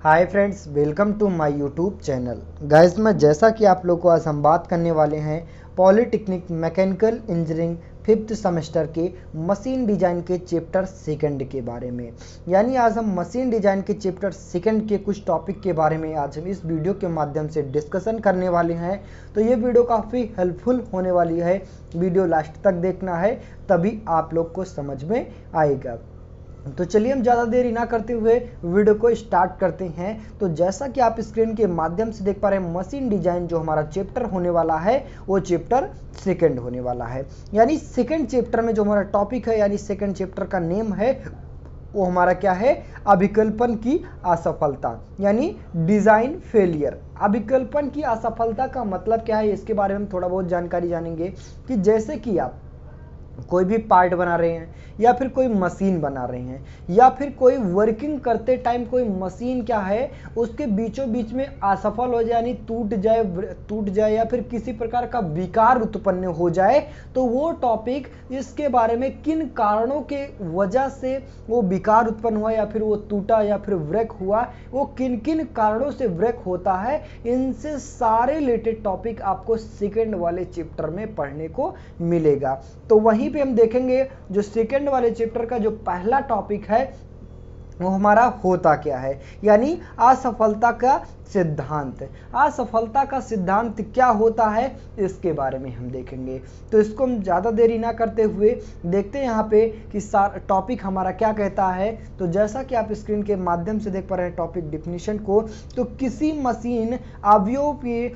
Hi friends, welcome to my YouTube channel. Guys, मैं जैसा कि आप लोग को आज हम बात करने वाले हैं polytechnic mechanical engineering fifth semester के मशीन डिज़ाइन के चैप्टर सेकंड के बारे में। यानी आज हम मशीन डिज़ाइन के चैप्टर सेकंड के कुछ टॉपिक के बारे में आज हम इस वीडियो के माध्यम से डिस्कशन करने वाले हैं। तो ये वीडियो काफ़ी हेल्पफुल होने वाली है, वीडियो लास्ट तक देखना है, तभी आप लोग को समझ में आएगा। तो चलिए हम ज़्यादा देरी ना करते हुए वीडियो को स्टार्ट करते हैं। तो जैसा कि आप स्क्रीन के माध्यम से देख पा रहे हैं, मशीन डिजाइन जो हमारा चैप्टर होने वाला है वो चैप्टर सेकंड होने वाला है। यानी सेकंड चैप्टर में जो हमारा टॉपिक है, यानी सेकंड चैप्टर का नेम है वो हमारा क्या है, अभिकल्पन की असफलता, यानी डिजाइन फेलियर। अभिकल्पन की असफलता का मतलब क्या है, इसके बारे में थोड़ा बहुत जानकारी जानेंगे। कि जैसे कि आप कोई भी पार्ट बना रहे हैं या फिर कोई मशीन बना रहे हैं या फिर कोई वर्किंग करते टाइम कोई मशीन क्या है उसके बीचों बीच में असफल हो जाए, यानी टूट जाए या फिर किसी प्रकार का विकार उत्पन्न हो जाए, तो वो टॉपिक इसके बारे में किन कारणों के वजह से वो विकार उत्पन्न हुआ या फिर वो टूटा या फिर ब्रेक हुआ, वो किन किन कारणों से ब्रेक होता है, इनसे सारे रिलेटेड टॉपिक आपको सेकंड वाले चैप्टर में पढ़ने को मिलेगा। तो वहीं पे हम देखेंगे जो सेकंड वाले चैप्टर का जो पहला टॉपिक है वो हमारा होता क्या है, यानी असफलता का सिद्धांत। असफलता का सिद्धांत क्या होता है इसके बारे में हम देखेंगे। तो इसको हम ज़्यादा देरी ना करते हुए देखते हैं यहाँ पे कि टॉपिक हमारा क्या कहता है। तो जैसा कि आप स्क्रीन के माध्यम से देख पा रहे हैं टॉपिक डिफिनीशन को, तो किसी मशीन अवयव के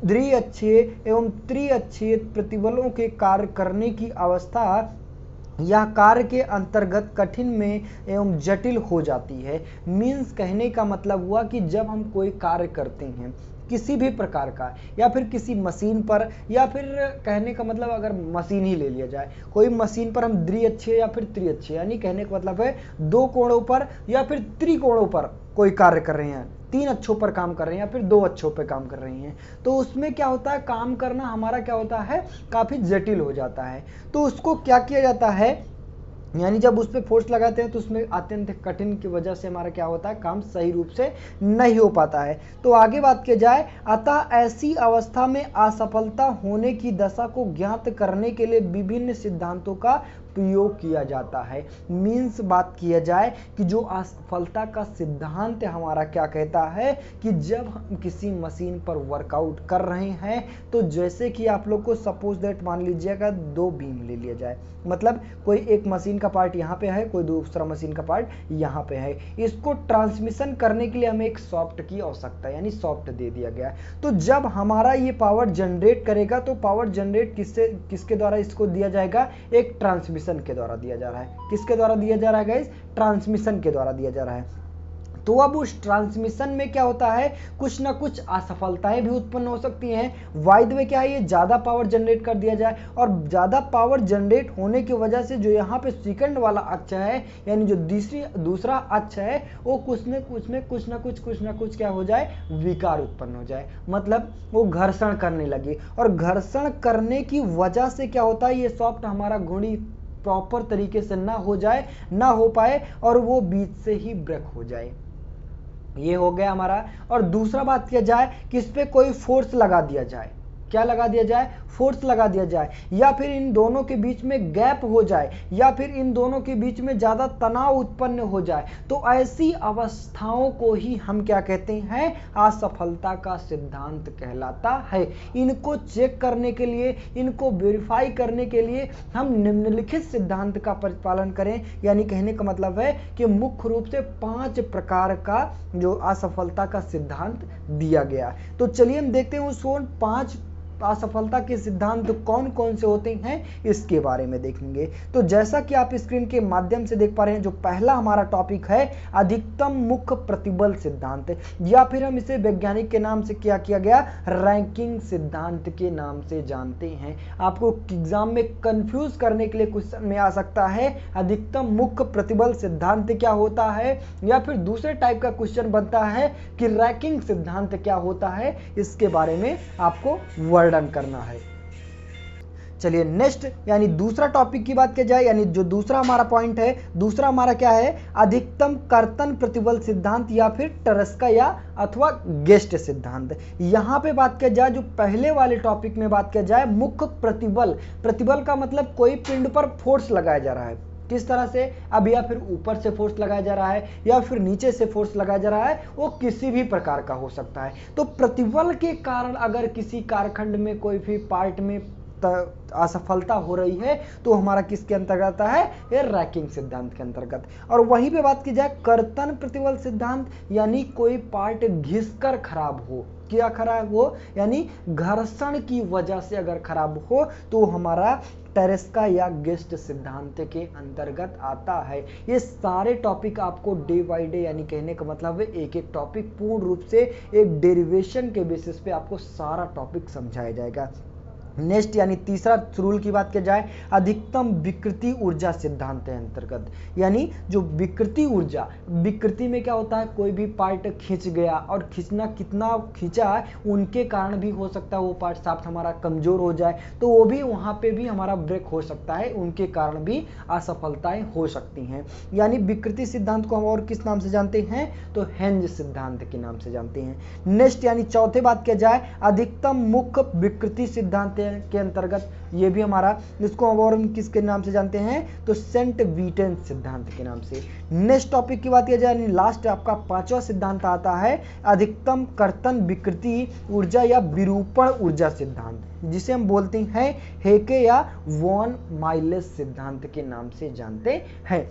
द्विअक्षीय एवं त्रिअक्षीय प्रतिबलों के कार्य करने की अवस्था यह कार्य के अंतर्गत कठिन में एवं जटिल हो जाती है। मीन्स कहने का मतलब हुआ कि जब हम कोई कार्य करते हैं किसी भी प्रकार का या फिर किसी मशीन पर, या फिर कहने का मतलब अगर मशीन ही ले लिया जाए, कोई मशीन पर हम द्विअक्षीय या फिर त्रिअक्षीय, यानी कहने का मतलब है दो कोणों पर या फिर त्रिकोणों पर कोई कार्य कर रहे हैं, तीन अक्षों पर काम कर रहे हैं या फिर दो अक्षों पर काम कर रही हैं, तो उसमें क्या होता है, काम करना हमारा क्या होता है, काफ़ी जटिल हो जाता है। तो उसको क्या किया जाता है, यानी जब उस पर फोर्स लगाते हैं तो उसमें अत्यंत कठिन की वजह से हमारा क्या होता है, काम सही रूप से नहीं हो पाता है। तो आगे बात की जाए, अतः ऐसी अवस्था में असफलता होने की दशा को ज्ञात करने के लिए विभिन्न सिद्धांतों का प्रयोग किया जाता है। मीन्स बात किया जाए कि जो असफलता का सिद्धांत हमारा क्या कहता है कि जब हम किसी मशीन पर वर्कआउट कर रहे हैं, तो जैसे कि आप लोग को सपोज दैट मान लीजिएगा दो बीम ले लिया जाए, मतलब कोई एक मशीन का पार्ट यहाँ पे है, कोई दूसरा मशीन का पार्ट यहाँ पे है, इसको ट्रांसमिशन करने के लिए हमें एक सॉफ्ट की आवश्यकता है, यानी सॉफ्ट दे दिया गया है। तो जब हमारा ये पावर जनरेट करेगा, तो पावर जनरेट किसके द्वारा इसको दिया जाएगा, एक ट्रांसमिशन के द्वारा दिया जा रहा है। किसके द्वारा दिया जा रहा है गाइस, ट्रांसमिशन के द्वारा दिया जा रहा है। तो अब उस ट्रांसमिशन में क्या होता है, कुछ ना कुछ असफलताएं भी उत्पन्न हो सकती हैं। वाइड में क्या है, ये ज़्यादा पावर जनरेट कर दिया जाए, और ज़्यादा पावर जनरेट होने की वजह से जो यहाँ पे सेकंड वाला अक्ष है, यानी जो दूसरा अक्ष है, वो कुछ ना कुछ क्या हो जाए, विकार उत्पन्न हो जाए, मतलब वो घर्षण करने लगे, और घर्षण करने की वजह से क्या होता है, ये सॉफ्ट हमारा घुंडी प्रॉपर तरीके से ना हो पाए और वो बीच से ही ब्रेक हो जाए। ये हो गया हमारा। और दूसरा बात किया जाए कि इस पे कोई फोर्स लगा दिया जाए, क्या लगा दिया जाए, फोर्स लगा दिया जाए, या फिर इन दोनों के बीच में गैप हो जाए, या फिर इन दोनों के बीच में ज़्यादा तनाव उत्पन्न हो जाए, तो ऐसी अवस्थाओं को ही हम क्या कहते हैं, असफलता का सिद्धांत कहलाता है। इनको चेक करने के लिए, इनको वेरीफाई करने के लिए हम निम्नलिखित सिद्धांत का पालन करें, यानी कहने का मतलब है कि मुख्य रूप से 5 प्रकार का जो असफलता का सिद्धांत दिया गया। तो चलिए हम देखते हैं उस 5 असफलता के सिद्धांत कौन कौन से होते हैं इसके बारे में देखेंगे। तो जैसा कि आप स्क्रीन के माध्यम से देख पा रहे हैं, जो पहला हमारा टॉपिक है अधिकतम मुख्य प्रतिबल सिद्धांत, या फिर हम इसे वैज्ञानिक के नाम से क्या किया गया, रैंकिंग सिद्धांत के नाम से जानते हैं। आपको एग्जाम में कंफ्यूज करने के लिए क्वेश्चन में आ सकता है अधिकतम मुख्य प्रतिबल सिद्धांत क्या होता है, या फिर दूसरे टाइप का क्वेश्चन बनता है कि रैंकिंग सिद्धांत क्या होता है, इसके बारे में आपको वर्णन करना है। चलिए नेक्स्ट यानी दूसरा टॉपिक की बात की जाए, यानी जो दूसरा हमारा पॉइंट है, दूसरा हमारा क्या है, अधिकतम कर्तन प्रतिबल सिद्धांत या फिर टरस्का या अथवा गेस्ट सिद्धांत। यहाँ पे बात किया जाए, जो पहले वाले टॉपिक में बात किया जाए मुख्य प्रतिबल, प्रतिबल का मतलब कोई पिंड पर फोर्स लगाया जा रहा है, किस तरह से, अब या फिर ऊपर से फोर्स लगाया जा रहा है या फिर नीचे से फोर्स लगाया जा रहा है, वो किसी भी प्रकार का हो सकता है। तो प्रतिबल के कारण अगर किसी कारखंड में कोई भी पार्ट में असफलता हो रही है तो हमारा किसके अंतर्गत आता है, ये रैकिंग सिद्धांत के अंतर्गत। और वहीं पे बात की जाए कर्तन प्रतिबल सिद्धांत, यानी कोई पार्ट घिसकर खराब हो, क्या खराब हो, यानी घर्षण की वजह से अगर खराब हो तो हमारा टरस्का या गेस्ट सिद्धांत के अंतर्गत आता है। ये सारे टॉपिक आपको डे बाय डे, यानी कहने का मतलब है एक एक टॉपिक पूर्ण रूप से एक डेरिवेशन के बेसिस पे आपको सारा टॉपिक समझाया जाएगा। नेक्स्ट यानी तीसरा रूल की बात की जाए, अधिकतम विकृति ऊर्जा सिद्धांत के अंतर्गत, यानी जो विकृति ऊर्जा, विकृति में क्या होता है, कोई भी पार्ट खींच गया और खींचना कितना खींचा है उनके कारण भी हो सकता है वो पार्ट शाफ्ट हमारा कमजोर हो जाए, तो वो भी वहां पे भी हमारा ब्रेक हो सकता है, उनके कारण भी असफलताएं हो सकती हैं। यानी विकृति सिद्धांत को हम और किस नाम से जानते हैं, तो हेंज सिद्धांत के नाम से जानते हैं। नेक्स्ट यानी चौथे बात किया जाए, अधिकतम मुख्य विकृति सिद्धांत के अंतर्गत, ये भी हमारा, इसको और हम किसके नाम से जानते हैं, तो सेंट वीटेन सिद्धांत के नाम से। नेक्स्ट टॉपिक की बात किया जाए, लास्ट आपका पांचवा सिद्धांत आता है अधिकतम कर्तन विकृति ऊर्जा या विरूपण ऊर्जा सिद्धांत, जिसे हम बोलते हैं हेके या वॉन माइलेस सिद्धांत के नाम से जानते हैं।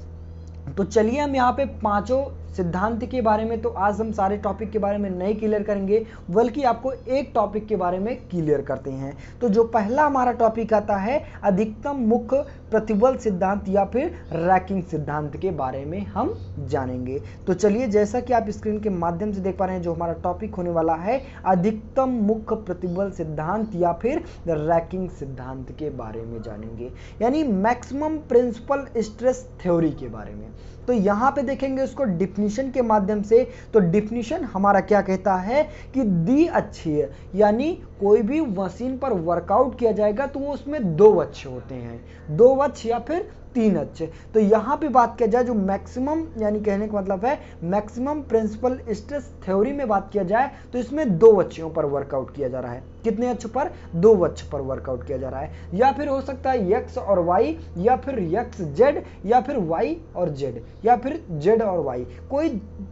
तो चलिए हम यहाँ पे पांचों सिद्धांत के बारे में, तो आज हम सारे टॉपिक के बारे में नहीं क्लियर करेंगे, बल्कि आपको एक टॉपिक के बारे में क्लियर करते हैं। तो जो पहला हमारा टॉपिक आता है अधिकतम मुख्य प्रतिबल सिद्धांत या फिर रैकिंग सिद्धांत के बारे में हम जानेंगे। तो चलिए, जैसा कि आप स्क्रीन के माध्यम से देख पा रहे हैं, जो हमारा टॉपिक होने वाला है अधिकतम मुख्य प्रतिबल सिद्धांत या फिर रैकिंग सिद्धांत के बारे में जानेंगे, यानी मैक्सिमम प्रिंसिपल स्ट्रेस थ्योरी के बारे में। तो यहाँ पे देखेंगे उसको डिफिनीशन के माध्यम से। तो डिफिनीशन हमारा क्या कहता है कि द्विअक्षीय, यानी कोई भी मशीन पर वर्कआउट किया जाएगा तो वो उसमें दो अक्ष होते हैं, दो अक्ष या फिर तीन अक्ष। तो यहाँ पे बात किया जाए जो मैक्सिमम, यानी कहने का मतलब है मैक्सिमम प्रिंसिपल स्ट्रेस थ्योरी में बात किया जाए तो इसमें दो अक्षों पर वर्कआउट किया जा रहा है। कितने अक्ष पर, दो अक्ष पर वर्कआउट किया जा रहा है, या फिर हो सकता है एक्स और वाई, या फिर एक्स जेड, या फिर वाई और जेड, या फिर जेड और वाई, कोई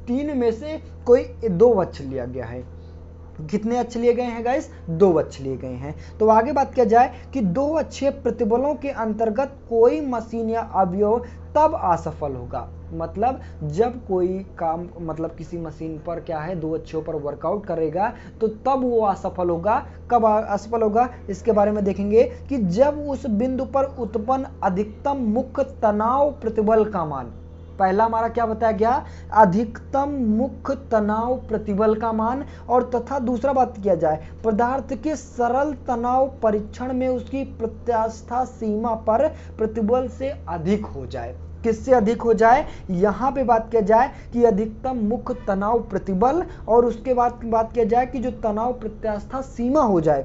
तीन में से कोई दो अक्ष लिया गया है। कितने अक्ष लिए गए हैं गाइस, दो अक्ष लिए गए हैं। तो आगे बात किया जाए कि दो अक्षीय प्रतिबलों के अंतर्गत कोई मशीन या अवयव तब असफल होगा, मतलब जब कोई काम, मतलब किसी मशीन पर क्या है दो अक्षों पर वर्कआउट करेगा तो तब वो असफल होगा। कब असफल होगा इसके बारे में देखेंगे कि जब उस बिंदु पर उत्पन्न अधिकतम मुख्य तनाव प्रतिबल का मान, पहला हमारा क्या बताया गया, अधिकतम मुख्य तनाव प्रतिबल का मान, और तथा दूसरा बात किया जाए पदार्थ के सरल तनाव परीक्षण में उसकी प्रत्यास्था सीमा पर प्रतिबल से अधिक हो जाए। किससे अधिक हो जाए, यहाँ पे बात किया जाए कि अधिकतम मुख्य तनाव प्रतिबल, और उसके बाद बात किया जाए कि जो तनाव प्रत्यास्था सीमा हो जाए,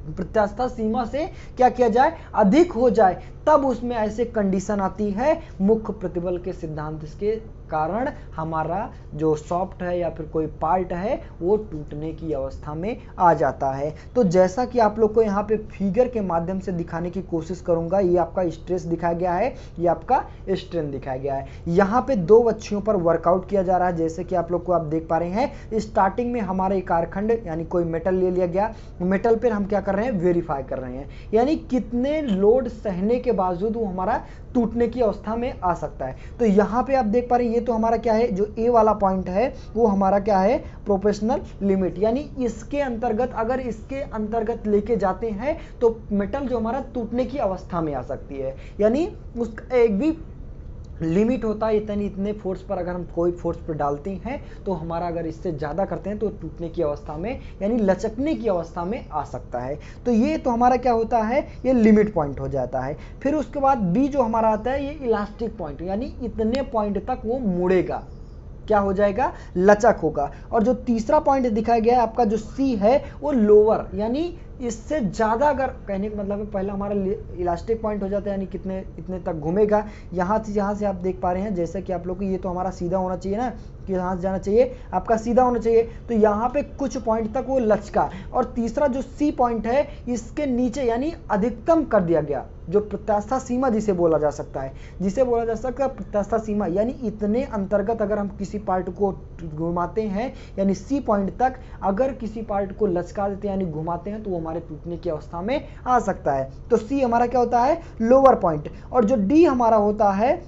प्रत्यास्था सीमा से क्या किया जाए, अधिक हो जाए, तब उसमें ऐसे कंडीशन आती है मुख्य प्रतिबल के सिद्धांत के कारण हमारा जो सॉफ्ट है या फिर कोई पार्ट है वो टूटने की अवस्था में आ जाता है। तो जैसा कि आप लोग को यहाँ पे फिगर के माध्यम से दिखाने की कोशिश करूंगा, ये आपका स्ट्रेस दिखाया गया है, ये आपका स्ट्रेन दिखाया गया है। यहाँ पे दो अक्षों पर वर्कआउट किया जा रहा है, जैसे कि आप लोग को आप देख पा रहे हैं। स्टार्टिंग में हमारे कारखंड यानी कोई मेटल ले लिया गया, मेटल पर हम क्या कर रहे हैं, वेरीफाई कर रहे हैं, यानी कितने लोड सहने के बावजूद वो हमारा टूटने की अवस्था में आ सकता है। तो यहाँ पे आप देख पा रहे हैं, ये तो हमारा क्या है, जो ए वाला पॉइंट है वो हमारा क्या है, प्रोफेशनल लिमिट, यानी इसके अंतर्गत, अगर इसके अंतर्गत लेके जाते हैं तो मेटल जो हमारा टूटने की अवस्था में आ सकती है, यानी उसका एक भी लिमिट होता है, इतने फोर्स पर अगर हम कोई फोर्स पर डालते हैं तो हमारा अगर इससे ज़्यादा करते हैं तो टूटने की अवस्था में, यानी लचकने की अवस्था में आ सकता है। तो ये तो हमारा क्या होता है, ये लिमिट पॉइंट हो जाता है। फिर उसके बाद बी जो हमारा आता है, ये इलास्टिक पॉइंट, यानी इतने पॉइंट तक वो मुड़ेगा, क्या हो जाएगा, लचक होगा। और जो तीसरा पॉइंट दिखाया गया है आपका जो सी है वो लोअर, यानी इससे ज़्यादा अगर कहने का मतलब है पहला हमारा इलास्टिक पॉइंट हो जाता है, यानी कितने इतने तक घूमेगा। यहाँ से आप देख पा रहे हैं जैसे कि आप लोग को ये तो हमारा सीधा होना चाहिए ना, कि यहाँ से जाना चाहिए आपका सीधा होना चाहिए, तो यहाँ पे कुछ पॉइंट तक वो लचका। और तीसरा जो सी पॉइंट है इसके नीचे यानी अधिकतम कर दिया गया, जो प्रत्यास्था सीमा जिसे बोला जा सकता है, प्रत्यास्था सीमा, यानी इतने अंतर्गत अगर हम किसी पार्ट को घुमाते हैं यानी सी पॉइंट तक अगर किसी पार्ट को लचका देते हैं यानी घुमाते हैं तो वो हमारे टूटने की अवस्था में आ सकता है। तो सी हमारा क्या होता है, लोअर पॉइंट, और जो डी हमारा होता है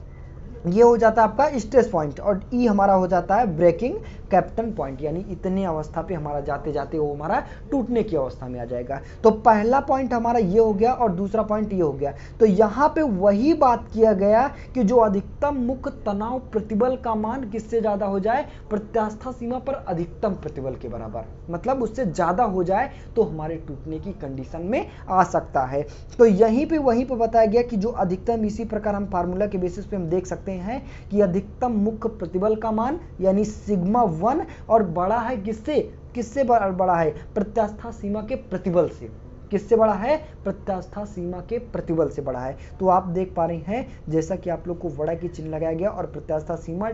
ये हो जाता है आपका स्ट्रेस पॉइंट, और ई हमारा हो जाता है ब्रेकिंग कैप्टन पॉइंट, यानी इतने अवस्था पे हमारा जाते जाते वो हमारा टूटने की अवस्था में आ जाएगा। तो पहला पॉइंट हमारा ये हो गया और दूसरा पॉइंट ये हो गया। तो यहाँ पे वही बात किया गया कि जो अधिकतम मुख्य तनाव प्रतिबल का मान किससे ज्यादा हो जाए, प्रत्यास्था सीमा पर अधिकतम प्रतिबल के बराबर, मतलब उससे ज्यादा हो जाए तो हमारे टूटने की कंडीशन में आ सकता है। तो वहीं पे बताया गया कि जो अधिकतम, इसी प्रकार हम फार्मूला के बेसिस पे हम देख सकते हैं कि अधिकतम मुख्य प्रतिबल का मान यानी सिग्मा 1 और बड़ा है किससे बड़ा है, प्रत्यास्था सीमा के प्रतिबल से। किससे बड़ा है, प्रत्यास्था सीमा के प्रतिबल से बड़ा है। तो आप देख पा रहे हैं जैसा कि आप लोग को बड़ा की चिन्ह लगाया गया और प्रत्यास्था सीमा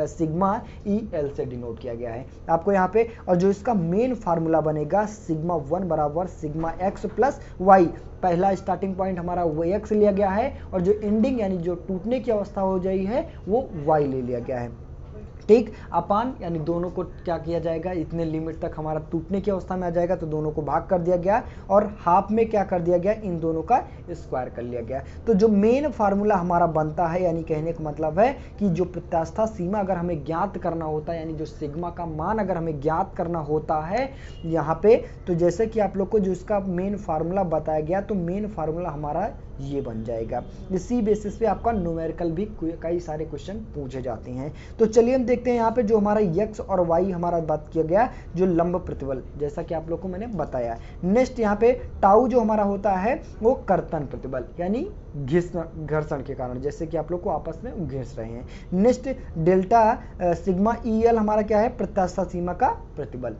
सिग्मा EL से डिनोट किया गया है आपको यहाँ पे। और जो इसका मेन फार्मूला बनेगा सिग्मा 1 बराबर सिग्मा x प्लस वाई, पहला स्टार्टिंग पॉइंट हमारा वो x लिया गया है और जो एंडिंग यानी जो टूटने की अवस्था हो जाई है वो y ले लिया गया है, ठीक। अपान यानी दोनों को क्या किया जाएगा, इतने लिमिट तक हमारा टूटने की अवस्था में आ जाएगा तो दोनों को भाग कर दिया गया और हाफ में क्या कर दिया गया, इन दोनों का स्क्वायर कर लिया गया। तो जो मेन फार्मूला हमारा बनता है यानी कहने का मतलब है कि जो प्रत्यास्था सीमा अगर हमें ज्ञात करना होता है यानी जो सिग्मा का मान अगर हमें ज्ञात करना होता है यहाँ पे, तो जैसे कि आप लोग को जो इसका मेन फार्मूला बताया गया तो मेन फार्मूला हमारा ये बन जाएगा। इसी बेसिस पे आपका न्यूमेरिकल भी कई सारे क्वेश्चन पूछे जाते हैं। तो चलिए हम देखते हैं यहाँ पे जो हमारा x और y हमारा बात किया गया जो लंब प्रतिबल, जैसा कि आप लोग को मैंने बताया। नेक्स्ट यहाँ पे टाउ जो हमारा होता है वो कर्तन प्रतिबल यानी घर्षण के कारण, जैसे कि आप लोग को आपस में घिस रहे हैं। नेक्स्ट डेल्टा सिग्मा EL हमारा क्या है, प्रत्यास्था सीमा का प्रतिबल,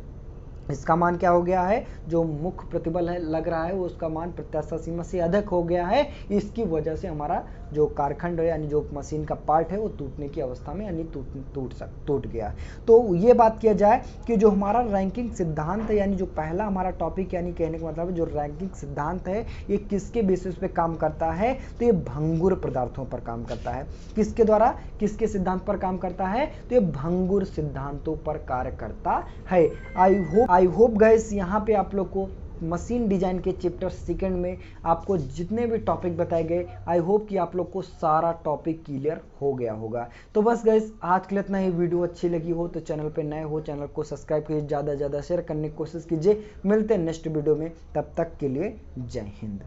इसका मान क्या हो गया है, जो मुख्य प्रतिबल है लग रहा है वो उसका मान प्रत्यास्था सीमा से अधिक हो गया है, इसकी वजह से हमारा जो कारखंड है यानी जो मशीन का पार्ट है वो टूटने की अवस्था में यानी टूट गया। तो ये बात किया जाए कि जो हमारा रैंकिंग सिद्धांत है यानी जो पहला हमारा टॉपिक यानी कहने का मतलब है जो रैंकिंग सिद्धांत है ये किसके बेसिस पे काम करता है, तो ये भंगुर पदार्थों पर काम करता है। किसके द्वारा, किसके सिद्धांत पर काम करता है, तो ये भंगुर सिद्धांतों पर कार्य करता है। आई होप गाइस यहाँ पे आप लोग को मशीन डिजाइन के चैप्टर सेकंड में आपको जितने भी टॉपिक बताए गए आई होप कि आप लोग को सारा टॉपिक क्लियर हो गया होगा। तो बस गाइस आज के लिए इतना ही। वीडियो अच्छी लगी हो तो चैनल पे नए हो चैनल को सब्सक्राइब कीजिए, ज़्यादा से ज़्यादा शेयर करने की कोशिश कीजिए। मिलते हैं नेक्स्ट वीडियो में, तब तक के लिए जय हिंद।